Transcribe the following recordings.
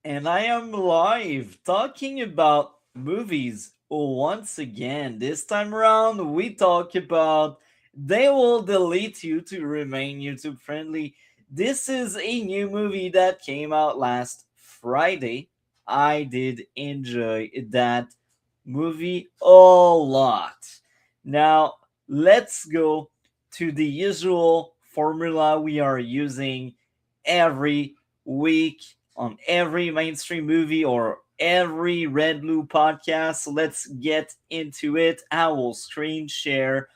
And I am live talking about movies once again. This time around, we talk about They Will Delete You to Remain YouTube Friendly. This is a new movie that came out last Friday. I did enjoy that movie a lot. Now, let's go to the usual formula we are using every week on every mainstream movie or every Red Blue podcast. So let's get into it. I will screen share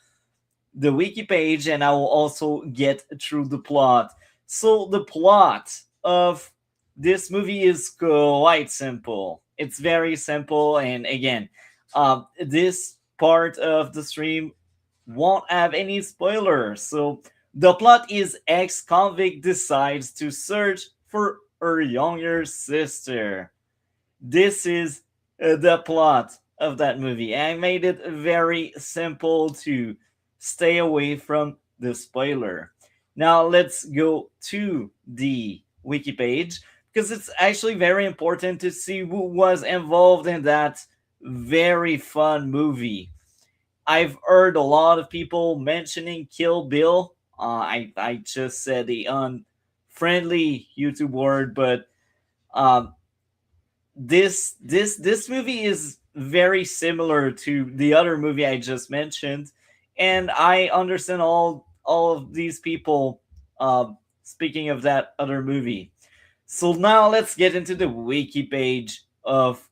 the wiki page and I will also get through the plot. So, the plot of this movie is quite simple. It's very simple, and again, this part of the stream won't have any spoilers. So, the plot is ex convict decides to search for her younger sister. This is the plot of that movie. I made it very simple to stay away from the spoiler. Now let's go to the wiki page because it's actually very important to see who was involved in that very fun movie. I've heard a lot of people mentioning Kill Bill. I just said the unfriendly YouTube word, but um, this movie is very similar to the other movie I just mentioned, and I understand all of these people speaking of that other movie. So now let's get into the wiki page of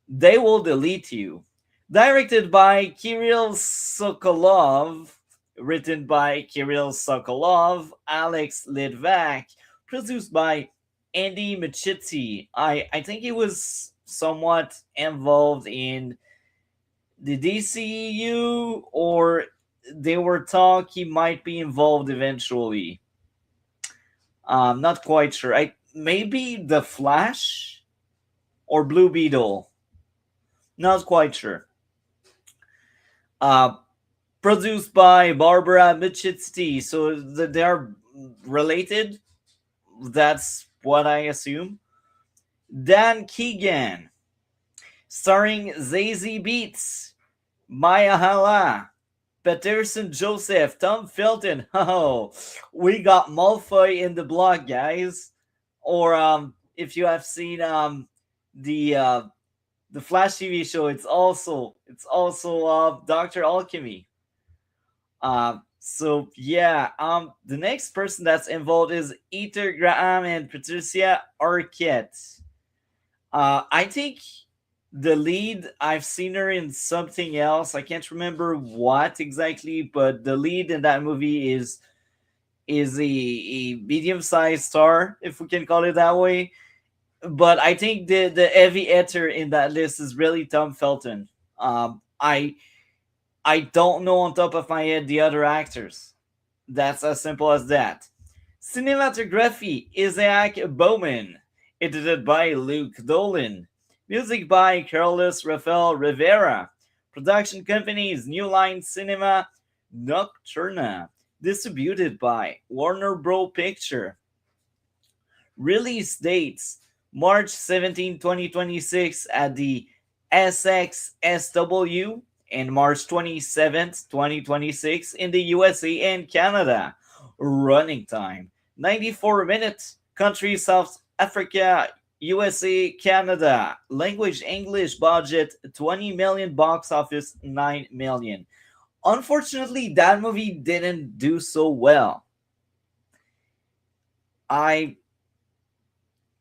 They Will Delete You, directed by Kirill Sokolov, written by Kirill Sokolov, Alex Litvak, produced by Andy Machitsy. I think he was somewhat involved in the DCU, or they were talk he might be involved eventually. Not quite sure. I maybe the Flash or Blue Beetle. Not quite sure. Uh, Produced by Barbara Michitsky, so they are related. That's what I assume. Dan Keegan, starring Zazie Beetz, Maya Hala, Patterson Joseph, Tom Felton. Oh, we got Malfoy in the block, guys. Or if you have seen the uh, the Flash TV show, it's also Doctor Alchemy. So yeah, the next person that's involved is Ether Graham and Patricia Arquette. I think the lead, I've seen her in something else. I can't remember what exactly, but the lead in that movie is a medium-sized star, if we can call it that way. But I think the heavy hitter in that list is really Tom Felton. I don't know on top of my head the other actors. That's as simple as that. Cinematography Isaac Bowman. Edited by Luke Dolan. Music by Carlos Rafael Rivera. Production companies New Line Cinema, Nocturna. Distributed by Warner Bros. Picture. Release dates March 17, 2026 at the SXSW and March 27th, 2026 in the USA and Canada. Running time 94 minutes. Country South Africa, USA, Canada. Language English. Budget 20 million. Box office 9 million. Unfortunately, that movie didn't do so well. I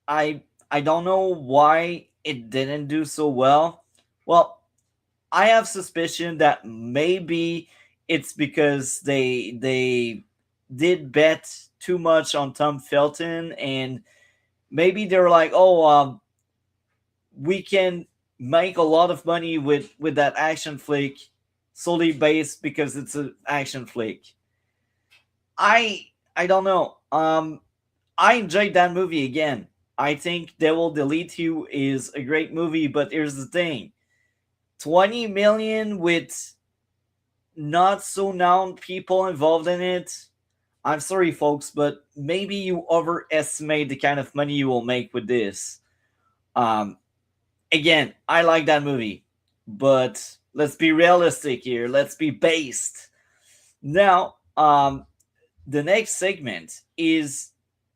I don't know why it didn't do so well. Well, I have suspicion that maybe it's because they did bet too much on Tom Felton, and maybe they're like, oh, we can make a lot of money with that action flick solely based because it's an action flick. I don't know. I enjoyed that movie again. I think They Will Delete You is a great movie, but here's the thing: 20 million with not so known people involved in it. I'm sorry, folks, but maybe you overestimate the kind of money you will make with this. Um, Again, I like that movie, but let's be realistic here. Let's be based. Now, the next segment is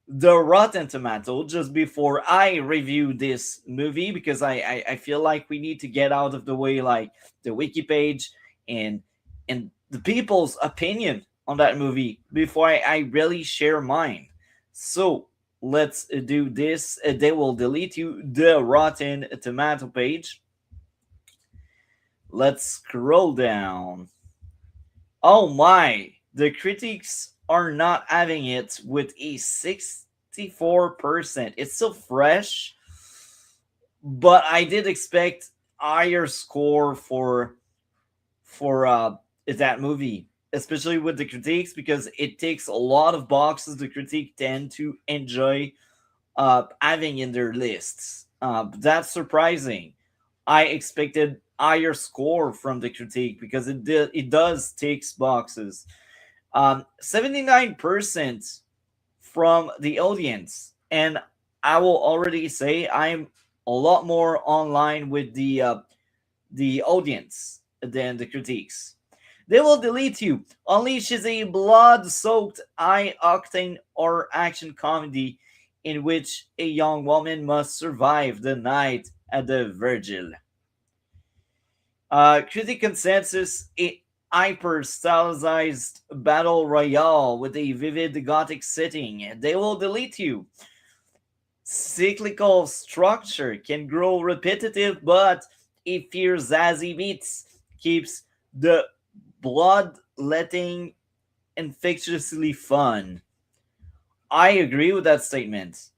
the Rotten Tomato. Just before I review this movie, because I feel like we need to get out of the way, like the wiki page and the people's opinion on that movie before I really share mine. So let's do this. They will delete you the Rotten Tomato page. Let's scroll down. Oh my, the critics are not having it with a 64%. It's still fresh, but I did expect higher score for that movie, especially with the critiques, because it takes a lot of boxes the critique tend to enjoy having in their lists. That's surprising. I expected higher score from the critique because it does ticks boxes. 79% from the audience, and I will already say I'm a lot more online with the audience than the critiques. They will delete you. Unleashes a blood-soaked, high-octane or action comedy in which a young woman must survive the night at the Virgil. Critic consensus: a hyper stylized battle royale with a vivid gothic setting. They will delete you. Cyclical structure can grow repetitive, but a fierce zazzy beats keeps the bloodletting infectiously fun. I agree with that statement.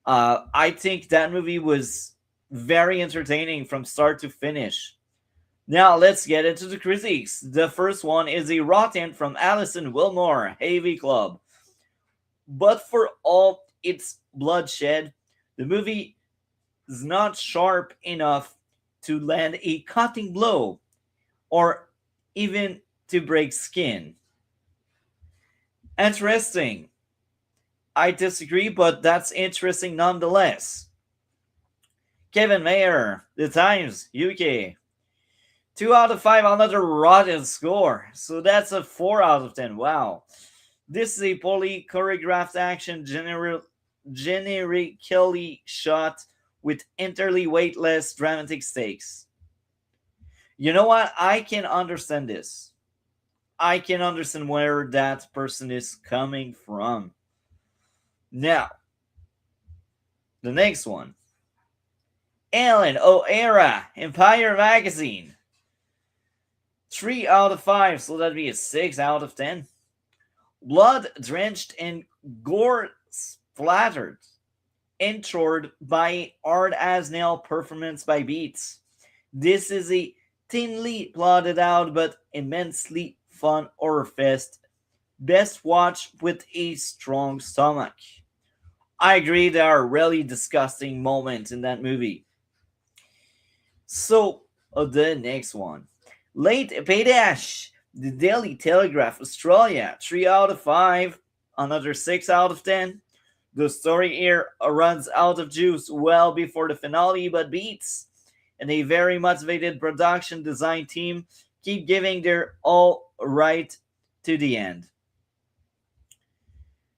I think that movie was very entertaining from start to finish. Now let's get into the critiques. The first one is a rotten from Alison Wilmore, Heavy Club. But for all its bloodshed, the movie is not sharp enough to land a cutting blow or even to break skin. Interesting. I disagree, but that's interesting nonetheless. Kevin Mayer, The Times, UK. 2 out of 5, another rotten score. So that's a 4 out of 10. Wow. This is a poorly choreographed action, generically shot with entirely weightless dramatic stakes. You know what? I can understand this. I can understand where that person is coming from. Now, the next one. Alan O'Hara, Empire Magazine. 3 out of 5, so that'd be a 6 out of 10. Blood drenched and gore splattered, ensured by Art Asnell performance by Beats. This is a thinly plotted out but immensely fun horror fest. Best watch with a strong stomach. I agree, there are really disgusting moments in that movie. So, the next one. Late Paydash, The Daily Telegraph, Australia, 3 out of 5, another 6 out of 10. The story here runs out of juice well before the finale, but Beats and a very motivated production design team keep giving their all right to the end.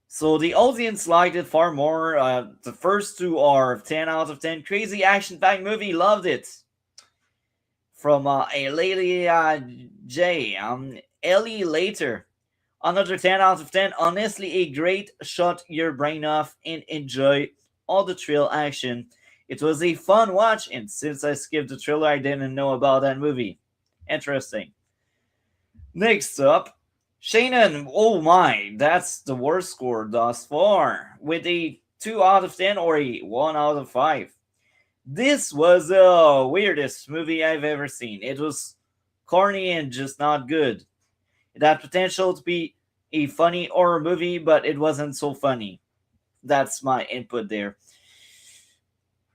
So the audience liked it far more. The first two are 10 out of 10. Crazy action-packed movie, loved it. From a lady J. Ellie later. Another 10 out of 10. Honestly, a great shut your brain off and enjoy all the thrill action. It was a fun watch, and since I skipped the thriller, I didn't know about that movie. Interesting. Next up, Shannon. Oh my, that's the worst score thus far, with a 2 out of 10 or a 1 out of 5. This was the weirdest movie I've ever seen. It was corny and just not good. It had potential to be a funny horror movie, but it wasn't so funny. That's my input there.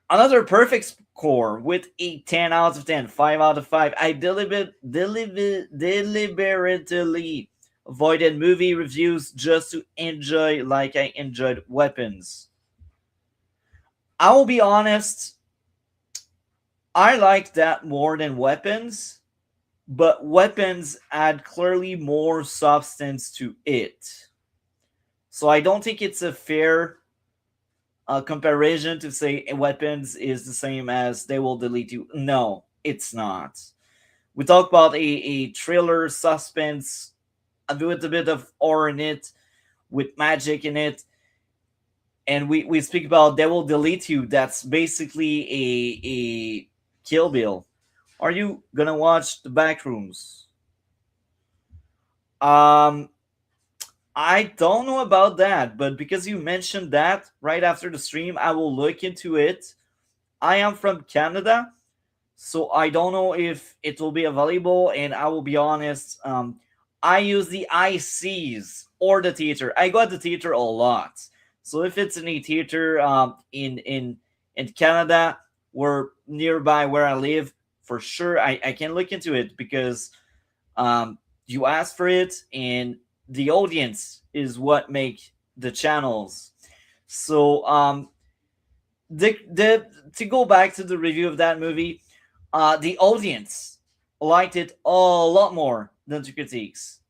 Another perfect score with a 10 out of 10, 5 out of 5. I deliberately avoided movie reviews just to enjoy like I enjoyed Weapons. I will be honest, I like that more than weapons, but weapons add clearly more substance to it. So I don't think it's a fair comparison to say weapons is the same as they will delete you. No, it's not. We talk about a thriller suspense with a bit of horror in it, with magic in it, and we speak about they will delete you. That's basically a Kill Bill. Are you gonna watch the Backrooms? Um, I don't know about that, but because you mentioned that right after the stream, I will look into it. I am from Canada, so I don't know if it will be available. And I will be honest, I use the ICs or the theater. I got the theater a lot, so if it's in a theater in Canada or nearby where I live, for sure I can look into it because you ask for it, and the audience is what make the channels. So the to go back to the review of that movie, the audience liked it a lot more than the critiques.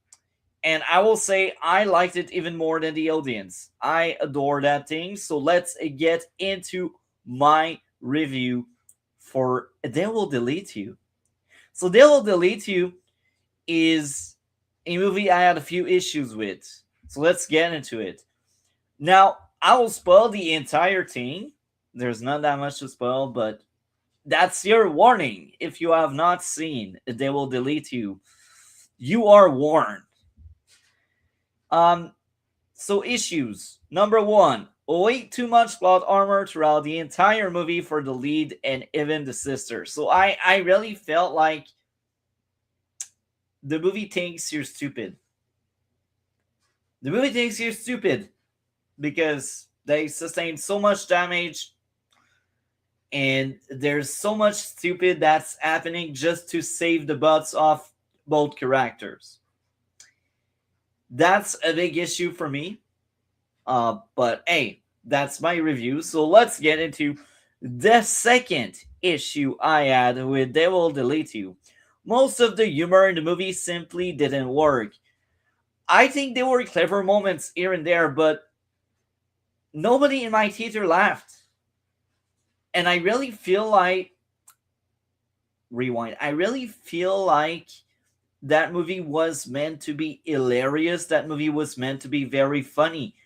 And I will say I liked it even more than the audience. I adore that thing. So let's get into my review for They Will Delete You. So They Will Delete You is a movie I had a few issues with. So let's get into it. Now, I will spoil the entire thing. There's not that much to spoil, but that's your warning. If you have not seen They Will Delete You, you are warned. Um, so issues. Number one, way too much plot armor throughout the entire movie for the lead and even the sister. So I really felt like the movie thinks you're stupid. The movie thinks you're stupid because they sustained so much damage and there's so much stupid that's happening just to save the butts of both characters. That's a big issue for me. But hey, that's my review. So let's get into the second issue I had with They Will Delete You. Most of the humor in the movie simply didn't work. I think there were clever moments here and there, but nobody in my theater laughed. And I really feel like rewind. I really feel like that movie was meant to be hilarious. That movie was meant to be very funny.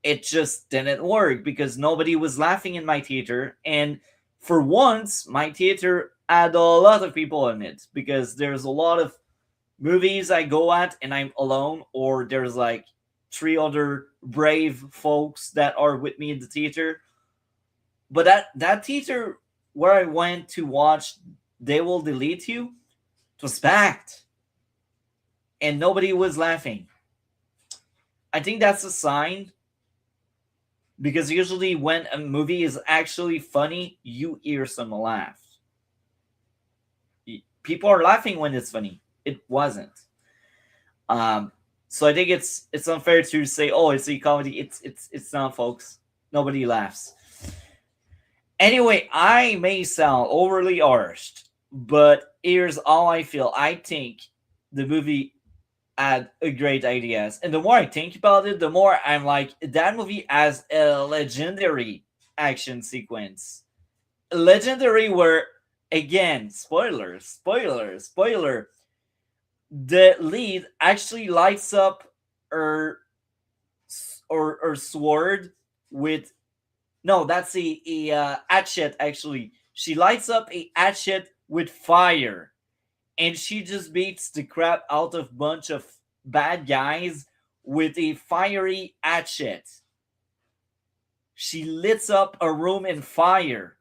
It just didn't work because nobody was laughing in my theater. And for once, my theater had a lot of people in it because there's a lot of movies I go at and I'm alone, or there's like three other brave folks that are with me in the theater. But that theater where I went to watch They Will Delete You, it was packed and nobody was laughing. I think that's a sign because usually when a movie is actually funny, you hear some laugh. People are laughing when it's funny. It wasn't. Um, so I think it's unfair to say, oh, it's a comedy. It's not, folks. Nobody laughs. Anyway, I may sound overly harsh, but here's all I feel. I think the movie had a great ideas, and the more I think about it, the more I'm like, that movie has a legendary action sequence. Legendary, where again, spoiler. The lead actually lights up her or sword with no, that's a hatchet. Actually, she lights up a hatchet with fire, and she just beats the crap out of bunch of bad guys with a fiery hatchet. She lights up a room in fire.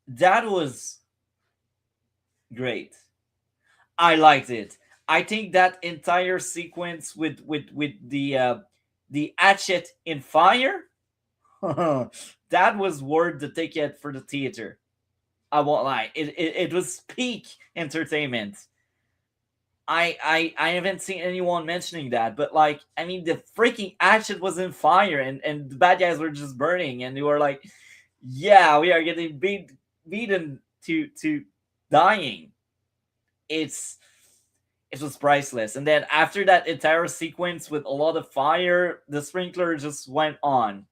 That was great. I liked it. I think that entire sequence with the hatchet in fire, that was worth the ticket for the theater. I won't lie. It was peak entertainment. I haven't seen anyone mentioning that, but like, I mean, the freaking hatchet was in fire, and the bad guys were just burning, and they were like, yeah, we are getting beaten to dying. It's it was priceless. And then after that entire sequence with a lot of fire, the sprinkler just went on.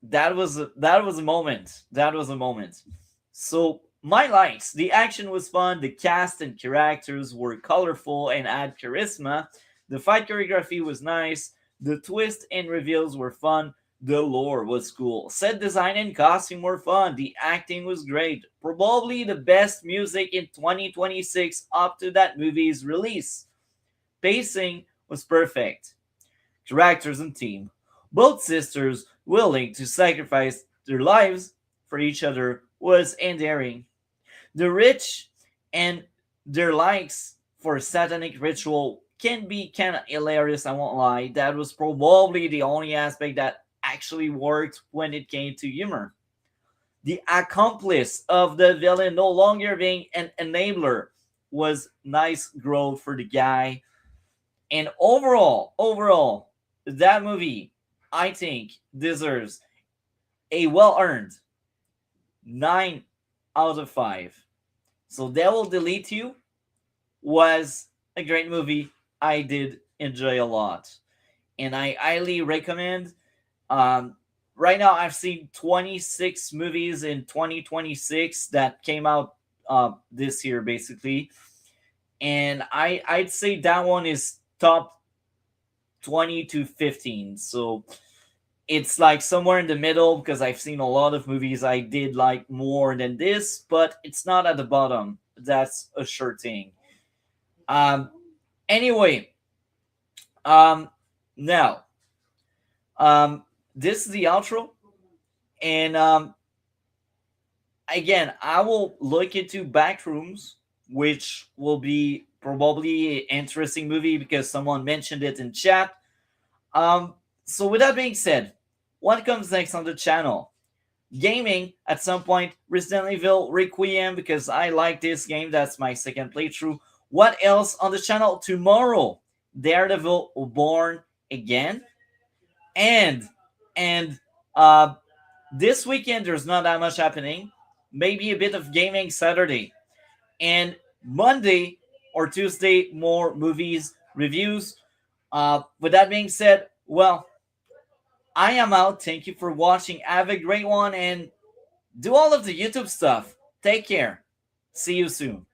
That was a moment. That was a moment. So my likes: the action was fun, the cast and characters were colorful and add charisma, the fight choreography was nice, the twists and reveals were fun, the lore was cool, set design and costume were fun, the acting was great. Probably the best music in 2026 up to that movie's release. Pacing was perfect. Characters and team. Both sisters willing to sacrifice their lives for each other was endearing. The rich and their likes for satanic ritual can be kind of hilarious, I won't lie. That was probably the only aspect that actually worked when it came to humor. The accomplice of the villain no longer being an enabler was nice growth for the guy. And overall, that movie, I think, deserves a well earned 9 out of 5. So, They Will Delete You was a great movie. I did enjoy a lot. And I highly recommend. Um, right now, I've seen 26 movies in 2026 that came out this year, basically. And I'd say that one is top 20 to 15. So it's like somewhere in the middle because I've seen a lot of movies I did like more than this, but it's not at the bottom. That's a sure thing. Um, anyway, um, now, um, this is the outro. And again, I will look into Backrooms, which will be probably an interesting movie because someone mentioned it in chat. So with that being said, what comes next on the channel? Gaming at some point, Resident Evil Requiem because I like this game. That's my second playthrough. What else on the channel tomorrow? Daredevil Born Again, and and uh, this weekend there's not that much happening. Maybe a bit of gaming Saturday, and Monday or Tuesday more movies reviews. With that being said, well, I am out. Thank you for watching. Have a great one and do all of the YouTube stuff. Take care. See you soon.